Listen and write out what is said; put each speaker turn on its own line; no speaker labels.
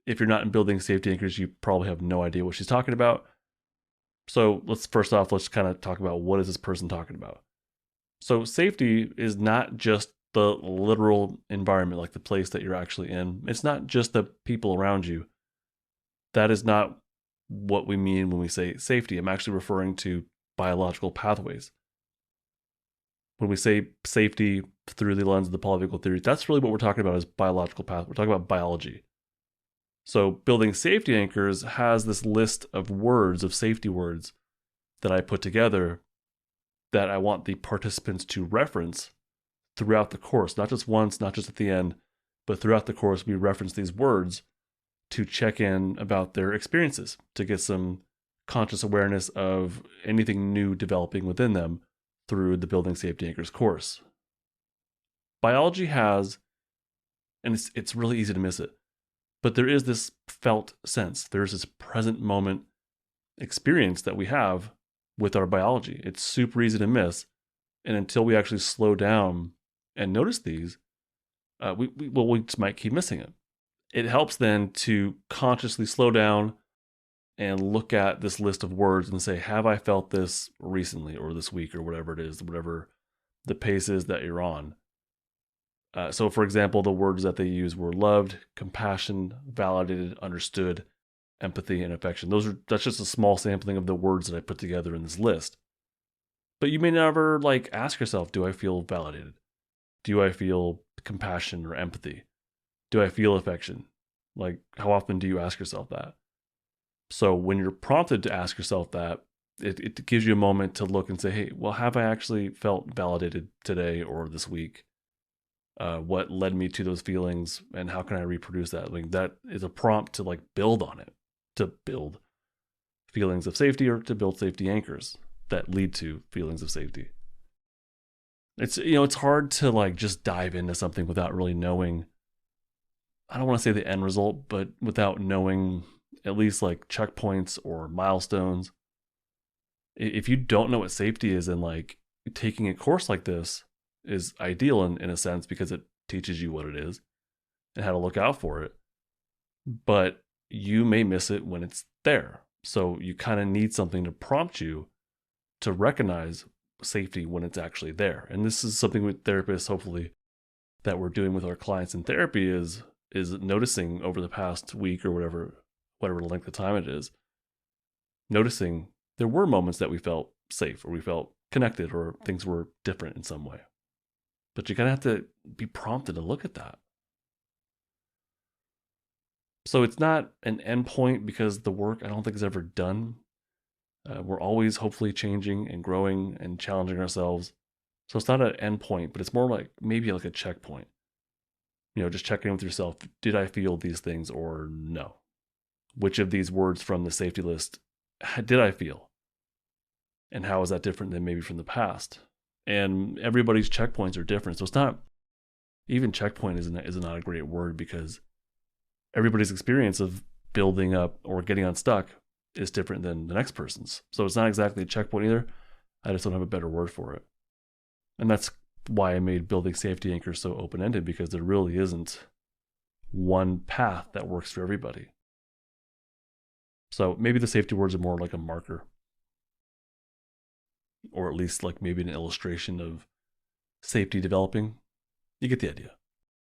If you're not in building safety anchors, you probably have no idea what she's talking about. So let's kind of talk about what is this person talking about. So safety is not just the literal environment, like the place that you're actually in. It's not just the people around you. That is not what we mean when we say safety. I'm actually referring to biological pathways. When we say safety through the lens of the polyvagal theory, that's really what we're talking about is biological path. We're talking about biology. So building safety anchors has this list of words, of safety words that I put together that I want the participants to reference throughout the course, not just once, not just at the end, but throughout the course, we reference these words to check in about their experiences, to get some conscious awareness of anything new developing within them through the Building Safety Anchors course. Biology has, and it's really easy to miss it, but there is this felt sense. There's this present moment experience that we have with our biology. It's super easy to miss. And until we actually slow down and notice these, we just might keep missing it. It helps then to consciously slow down and look at this list of words and say, have I felt this recently or this week or whatever it is, whatever the pace is that you're on. So for example, the words that they use were loved, compassion, validated, understood, empathy, and affection. That's just a small sampling of the words that I put together in this list. But you may never ask yourself, do I feel validated? Do I feel compassion or empathy? Do I feel affection? How often do you ask yourself that? So when you're prompted to ask yourself that, it gives you a moment to look and say, hey, well, have I actually felt validated today or this week? What led me to those feelings and how can I reproduce that? That is a prompt to build on it, to build feelings of safety or to build safety anchors that lead to feelings of safety. It's hard to just dive into something without really knowing, I don't want to say the end result, but without knowing at least checkpoints or milestones. If you don't know what safety is, and taking a course like this is ideal in a sense because it teaches you what it is and how to look out for it. But you may miss it when it's there. So you kind of need something to prompt you to recognize safety when it's actually there. And this is something with therapists, hopefully, that we're doing with our clients in therapy is noticing over the past week or whatever length of time it is, noticing there were moments that we felt safe or we felt connected or things were different in some way. But you kind of have to be prompted to look at that. So it's not an endpoint because the work I don't think is ever done. We're always hopefully changing and growing and challenging ourselves. So it's not an endpoint, but it's more maybe a checkpoint. Just checking in with yourself. Did I feel these things or no? Which of these words from the safety list did I feel? And how is that different than maybe from the past? And everybody's checkpoints are different. So it's not, even checkpoint is not a great word because everybody's experience of building up or getting unstuck is different than the next person's. So it's not exactly a checkpoint either. I just don't have a better word for it. And that's why I made building safety anchors so open-ended, because there really isn't one path that works for everybody. So maybe the safety words are more like a marker, or at least maybe an illustration of safety developing. You get the idea.